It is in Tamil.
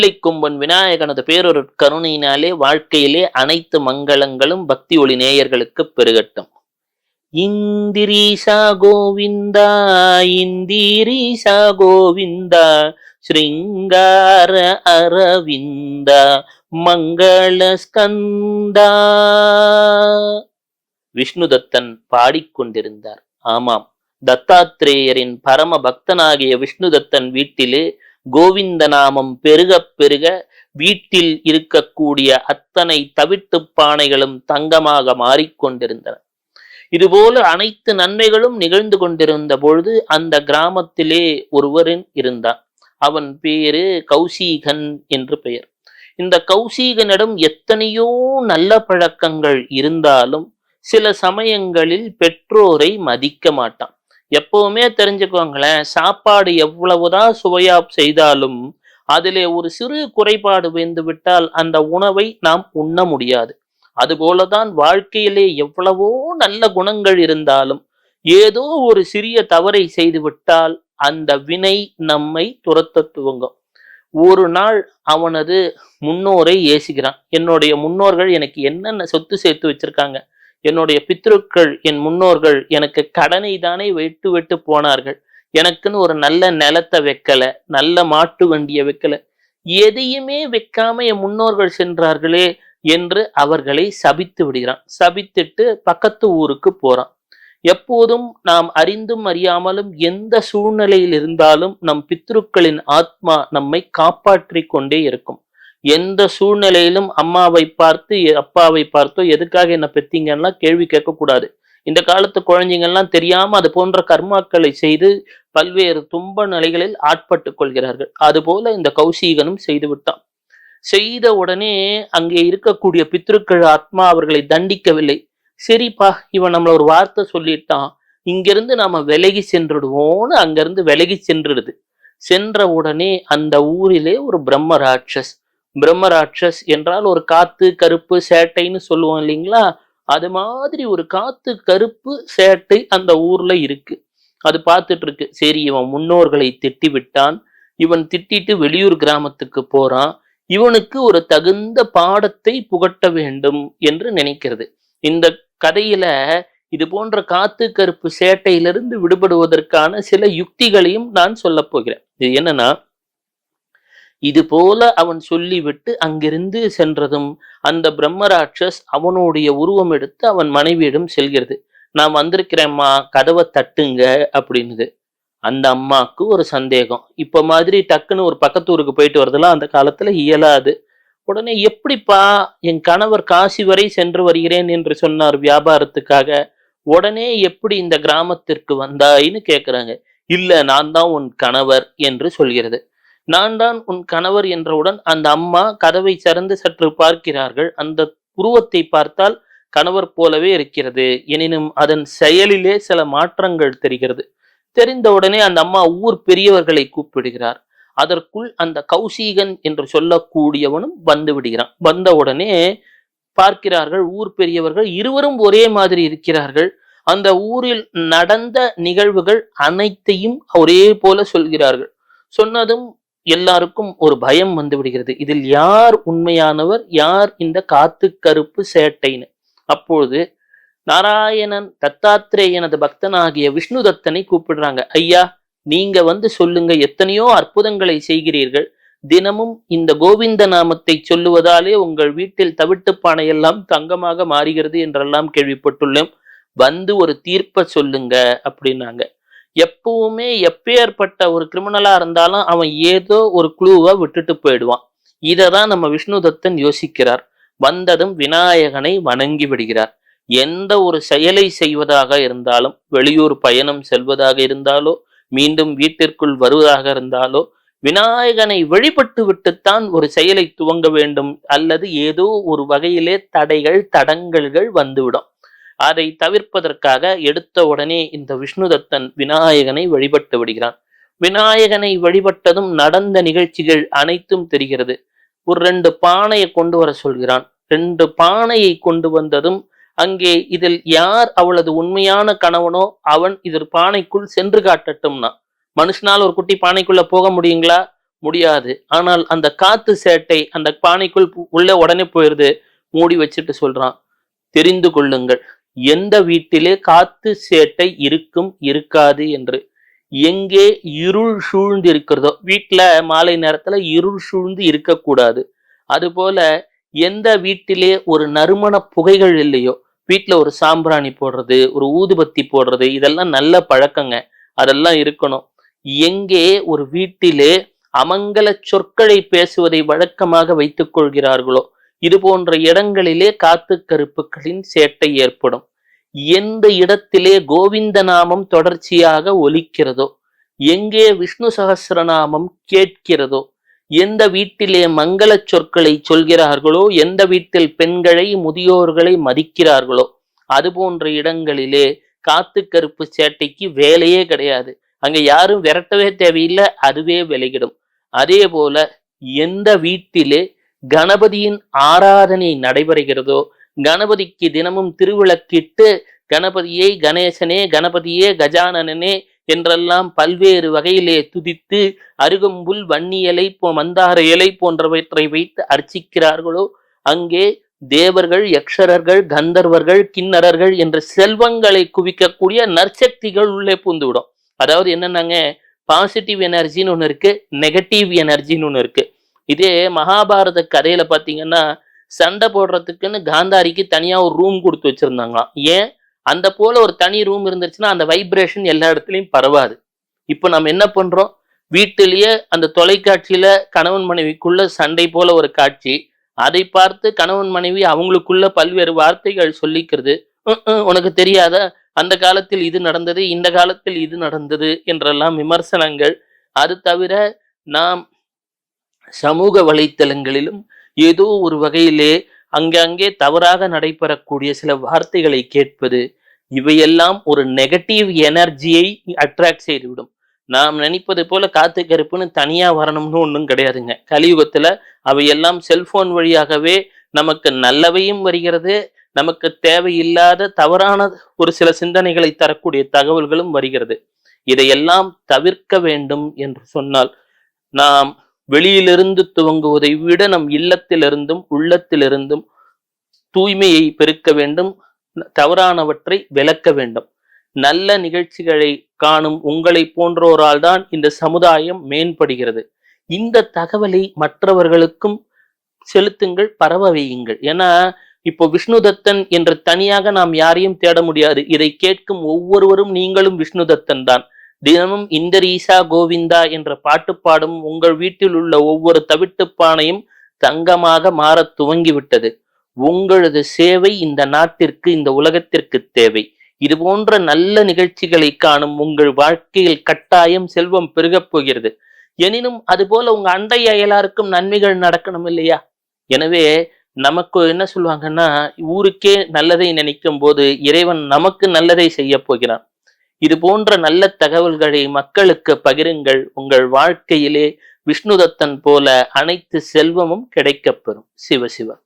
வெள்ளைக்கும்பன் விநாயகனது பேரொரு கருணையினாலே வாழ்க்கையிலே அனைத்து மங்களங்களும் பக்தி ஒளி நேயர்களுக்கு பெருகட்டும். இந்திரீசா கோவிந்தா, இந்திரீசா கோவிந்தா, ஸ்ருங்கார அரவிந்தா, மங்கள ஸ்கந்தா. விஷ்ணுதத்தன் பாடிக்கொண்டிருந்தார். ஆமாம், தத்தாத்ரேயரின் பரம பக்தனாகிய விஷ்ணுதத்தன் வீட்டிலே கோவிந்த நாமம் பெருக பெருக வீட்டில் இருக்கக்கூடிய அத்தனை தவிட்டு பானைகளும் தங்கமாக மாறிக்கொண்டிருந்தன. இதுபோல அனைத்து நன்மைகளும் நிகழ்ந்து கொண்டிருந்த பொழுது அந்த கிராமத்திலே ஒருவரின் இருந்தான். அவன் பேரு கௌசீகன் என்று பெயர். இந்த கௌசீகனிடம் எத்தனையோ நல்ல பழக்கங்கள் இருந்தாலும் சில சமயங்களில் பெற்றோரை மதிக்க மாட்டான். எப்பவுமே தெரிஞ்சுக்கோங்களேன், சாப்பாடு எவ்வளவுதான் சுவையா செய்தாலும் அதிலே ஒரு சிறு குறைபாடு வந்து விட்டால் அந்த உணவை நாம் உண்ண முடியாது. அதுபோலதான் வாழ்க்கையிலே எவ்வளவோ நல்ல குணங்கள் இருந்தாலும் ஏதோ ஒரு சிறிய தவறை செய்து விட்டால் அந்த வினை நம்மை துரத்த துவங்கும். ஒரு நாள் அவனது முன்னோரை ஏசுகிறான். என்னுடைய முன்னோர்கள் எனக்கு என்னென்ன சொத்து சேர்த்து வச்சிருக்காங்க, என்னுடைய பித்ருக்கள் என் முன்னோர்கள் எனக்கு கடனை தானே விட்டு விட்டு போனார்கள், எனக்குன்னு ஒரு நல்ல நிலத்தை வைக்கல, நல்ல மாட்டு வண்டியை வைக்கல, எதையுமே வைக்காம என் முன்னோர்கள் சென்றார்களே என்று அவர்களை சபித்து விடுகிறான். சபித்துட்டு பக்கத்து ஊருக்கு போறான். எப்போதும் நாம் அறிந்தும் அறியாமலும் எந்த சூழ்நிலையில் இருந்தாலும் நம் பித்ருக்களின் ஆத்மா நம்மை காப்பாற்றி கொண்டே இருக்கும். எந்த சூழ்நிலையிலும் அம்மாவை பார்த்து அப்பாவை பார்த்தோ எதுக்காக என்ன பெத்தீங்கன்னா கேள்வி கேட்கக்கூடாது. இந்த காலத்து குழந்தைங்கள்லாம் தெரியாம அது போன்ற கர்மாக்களை செய்து பல்வேறு துன்ப நிலைகளில் ஆட்பட்டு கொள்கிறார்கள். அதுபோல இந்த கௌசீகனும் செய்து விட்டான். செய்த உடனே அங்கே இருக்கக்கூடிய பித்ருக்கள் ஆத்மா அவர்களை தண்டிக்கவில்லை. சரிப்பா, இவன் நம்மள ஒரு வார்த்தை சொல்லிட்டான், இங்கிருந்து நாம விலகி சென்றுடுவோம்னு அங்கிருந்து விலகி சென்றுடுது. சென்ற உடனே அந்த ஊரிலே ஒரு பிரம்மராட்சஸ், பிரம்மராட்சஸ் என்றால் ஒரு காத்து கருப்பு சேட்டைன்னு சொல்லுவோம் இல்லைங்களா, அது மாதிரி ஒரு காத்து கருப்பு சேட்டை அந்த ஊர்ல இருக்கு. அது பார்த்துட்டு இருக்கு. சரி, இவன் முன்னோர்களை திட்டி விட்டான், இவன் திட்டிட்டு வெளியூர் கிராமத்துக்கு போறான், இவனுக்கு ஒரு தகுந்த பாடத்தை புகட்ட வேண்டும் என்று நினைக்கிறது. இந்த கதையில இது போன்ற காத்து கருப்பு சேட்டையிலிருந்து விடுபடுவதற்கான சில யுக்திகளையும் நான் சொல்ல போகிறேன். இது என்னன்னா, இது போல அவன் சொல்லிவிட்டு அங்கிருந்து சென்றதும் அந்த பிரம்மராட்சஸ் அவனுடைய உருவம் எடுத்து அவன் மனைவியிடம் செல்கிறது. நான் வந்திருக்கிறேம்மா, கதவை தட்டுங்க அப்படின்னுது. அந்த அம்மாவுக்கு ஒரு சந்தேகம். இப்ப மாதிரி டக்குன்னு ஒரு பக்கத்தூருக்கு போயிட்டு வரதெல்லாம் அந்த காலத்துல இயலாது. உடனே, எப்படிப்பா, என் கணவர் காசி வரை சென்று வருகிறேன் என்று சொன்னார் வியாபாரத்துக்காக, உடனே எப்படி இந்த கிராமத்திற்கு வந்தாயின்னு கேட்கிறாங்க. இல்ல, நான் தான் உன் கணவர் என்று சொல்கிறது. நான் தான் உன் கணவர் என்றவுடன் அந்த அம்மா கதவை திறந்து சற்று பார்க்கிறார்கள். அந்த உருவத்தை பார்த்தால் கணவர் போலவே இருக்கிறது, எனினும் அதன் செயலிலே சில மாற்றங்கள் தெரிகிறது. தெரிந்தவுடனே அந்த அம்மா ஊர் பெரியவர்களை கூப்பிடுகிறார். அதற்குள் அந்த கௌசீகன் என்று சொல்லக்கூடியவனும் வந்து விடுகிறான். வந்த உடனே பார்க்கிறார்கள் ஊர் பெரியவர்கள் இருவரும் ஒரே மாதிரி இருக்கிறார்கள். அந்த ஊரில் நடந்த நிகழ்வுகள் அனைத்தையும் ஒரே போல சொல்கிறார்கள். சொன்னதும் எல்லாருக்கும் ஒரு பயம் வந்து விடுகிறது. இதில் யார் உண்மையானவர், யார் இந்த காத்து கருப்பு சேட்டைன்னு. அப்பொழுது நாராயணன் தத்தாத்ரேயனது பக்தனாகிய விஷ்ணுதத்தனை கூப்பிடுறாங்க. ஐயா, நீங்க வந்து சொல்லுங்க, எத்தனையோ அற்புதங்களை செய்கிறீர்கள், தினமும் இந்த கோவிந்த நாமத்தை சொல்லுவதாலே உங்கள் வீட்டில் தவிட்டு பானையெல்லாம் தங்கமாக மாறுகிறது என்றெல்லாம் கேள்விப்பட்டுள்ளேன், வந்து ஒரு தீர்ப்ப சொல்லுங்க அப்படின்னாங்க. எப்பவுமே எப்பேற்பட்ட ஒரு கிரிமினலா இருந்தாலும் அவன் ஏதோ ஒரு குழுவை விட்டுட்டு போயிடுவான். இததான் நம்ம விஷ்ணுதத்தன் யோசிக்கிறார். வந்ததும் விநாயகனை வணங்கி விடுகிறார். எந்த ஒரு செயலை செய்வதாக இருந்தாலும், வெளியூர் பயணம் செல்வதாக இருந்தாலோ, மீண்டும் வீட்டிற்குள் வருவதாக இருந்தாலோ, விநாயகனை வழிபட்டு விட்டுத்தான் ஒரு செயலை துவங்க வேண்டும். அல்லது ஏதோ ஒரு வகையிலே தடைகள் தடங்கல்கள் வந்துவிடும். அதை தவிர்ப்பதற்காக எடுத்த உடனே இந்த விஷ்ணுதத்தன் விநாயகனை வழிபட்டு விடுகிறான். விநாயகனை வழிபட்டதும் நடந்த நிகழ்ச்சிகள் அனைத்தும் தெரிகிறது. ஒரு 2 பானையை கொண்டு வர சொல்கிறான். 2 பானையை கொண்டு வந்ததும் அங்கே இதில் யார் அவளது உண்மையான கணவனோ அவன் இதில் பானைக்குள் சென்று காட்டட்டும்னா. மனுஷனால் ஒரு குட்டி பானைக்குள்ள போக முடியுங்களா? முடியாது. ஆனால் அந்த காத்து சேட்டை அந்த பானைக்குள் உள்ள உடனே போயிருது. மூடி வச்சுட்டு சொல்றான், தெரிந்து கொள்ளுங்கள் எந்த வீட்டிலே காத்து சேட்டை இருக்கும் இருக்காது என்று. எங்கே இருள் சூழ்ந்து இருக்கிறதோ, வீட்டுல மாலை நேரத்துல இருள் சூழ்ந்து இருக்கக்கூடாது. அதுபோல எந்த வீட்டிலே ஒரு நறுமண புகைகள் இல்லையோ, வீட்டுல ஒரு சாம்பிராணி போடுறது, ஒரு ஊதுபத்தி போடுறது, இதெல்லாம் நல்ல பழக்கங்க. அதெல்லாம் இருக்கணும். எங்கே ஒரு வீட்டிலே அமங்கல சொற்களை பேசுவதை வழக்கமாக வைத்துக் கொள்கிறார்களோ, இது போன்ற இடங்களிலே காத்து கருப்புகளின் சேட்டை ஏற்படும். எந்த இடத்திலே கோவிந்த நாமம் தொடர்ச்சியாக ஒலிக்கிறதோ, எங்கே விஷ்ணு சகஸ்ரநாமம் கேட்கிறதோ, எந்த வீட்டிலே மங்கள சொற்களை சொல்கிறார்களோ, எந்த வீட்டில் பெண்களை முதியோர்களை மதிக்கிறார்களோ, அது போன்ற இடங்களிலே காத்து கருப்பு சேட்டைக்கு வேலையே கிடையாது. அங்க யாரும் விரட்டவே தேவையில்லை, அதுவே விலகிடும். அதே போல எந்த வீட்டிலே கணபதியின் ஆராதனை நடைபெறுகிறதோ, கணபதிக்கு தினமும் திருவிளக்கிட்டு கணபதியை கணேசனே, கணபதியே, கஜானனே என்றெல்லாம் பல்வேறு வகையிலே துதித்து அருகம்புல், வன்னி இலை, மந்தார இலை போன்றவற்றை வைத்து அர்ச்சிக்கிறார்களோ, அங்கே தேவர்கள், யக்ஷரர்கள், கந்தர்வர்கள், கிண்ணறர்கள் என்ற செல்வங்களை குவிக்கக்கூடிய நற்சக்திகள் உள்ளே பூந்துவிடும். அதாவது என்னன்னாங்க, பாசிட்டிவ் எனர்ஜின்னு ஒண்ணு இருக்கு, நெகட்டிவ் எனர்ஜின்னு ஒண்ணு இருக்கு. இதே மகாபாரத கதையில பாத்தீங்கன்னா, சண்டை போடுறதுக்குன்னு காந்தாரிக்கு தனியா ஒரு ரூம் கொடுத்து வச்சிருந்தாங்களாம். ஏன்? அந்த போல ஒரு தனி ரூம் இருந்துச்சுன்னா அந்த வைப்ரேஷன் எல்லா இடத்துலயும் பரவாது. இப்ப நம்ம என்ன பண்றோம், வீட்டிலேயே அந்த தொலைக்காட்சியில கணவன் மனைவிக்குள்ள சண்டை போல ஒரு காட்சி, அதை பார்த்து கணவன் மனைவி அவங்களுக்குள்ள பல்வேறு வார்த்தைகள் சொல்லிக்கிறது. உனக்கு தெரியாத, அந்த காலத்தில் இது நடந்தது, இந்த காலத்தில் இது நடந்தது என்றெல்லாம் விமர்சனங்கள். அது தவிர நாம் சமூக வலைத்தளங்களிலும் ஏதோ ஒரு வகையிலே அங்கங்கே தவறாக நடைபெறக்கூடிய சில வார்த்தைகளை கேட்பது, இவையெல்லாம் ஒரு நெகட்டிவ் எனர்ஜியை அட்ராக்ட் செய்துவிடும். நாம் நினைப்பது போல காத்து கருப்புன்னு தனியா வரணும்னு ஒன்றும் கிடையாதுங்க. கலியுகத்துல அவையெல்லாம் செல்போன் வழியாகவே நமக்கு நல்லவையும் வருகிறது, நமக்கு தேவையில்லாத தவறான ஒரு சில சிந்தனைகளை தரக்கூடிய தகவல்களும் வருகிறது. இதையெல்லாம் தவிர்க்க வேண்டும் என்று சொன்னால், நாம் வெளியிலிருந்து துவங்குவதை விட நம் இல்லத்திலிருந்தும் உள்ளத்திலிருந்தும் தூய்மையை பெருக்க வேண்டும், தவறானவற்றை விலக்க வேண்டும். நல்ல நிகழ்ச்சிகளை காணும் உங்களை போன்றோரால் தான் இந்த சமுதாயம் மேம்படுகிறது. இந்த தகவலை மற்றவர்களுக்கும் செலுத்துங்கள், பரவ வையுங்கள். ஏன்னா இப்போ விஷ்ணுதத்தன் என்று தனியாக நாம் யாரையும் தேட முடியாது. இதை கேட்கும் ஒவ்வொருவரும் நீங்களும் விஷ்ணுதத்தன் தான். தினமும் இந்தரீசா கோவிந்தா என்ற பாட்டு பாடும் உங்கள் வீட்டில் உள்ள ஒவ்வொரு தவிட்டுப்பானையும் தங்கமாக மாற துவங்கிவிட்டது. உங்களது சேவை இந்த நாட்டிற்கு, இந்த உலகத்திற்கு தேவை. இது போன்ற நல்ல நிகழ்ச்சிகளை காணும் உங்கள் வாழ்க்கையில் கட்டாயம் செல்வம் பெருகப் போகிறது. எனினும் அதுபோல உங்க அண்டை அயலாருக்கும் நன்மைகள் நடக்கணும் இல்லையா? எனவே நமக்கு என்ன சொல்லுவாங்கன்னா, ஊருக்கே நல்லதை நினைக்கும் போது இறைவன் நமக்கு நல்லதை செய்ய போகிறான். இது போன்ற நல்ல தகவல்களை மக்களுக்கு பகிருங்கள். உங்கள் வாழ்க்கையிலே விஷ்ணுதத்தன் போல அனைத்து செல்வமும் கிடைக்கப்பெறும். சிவ சிவ.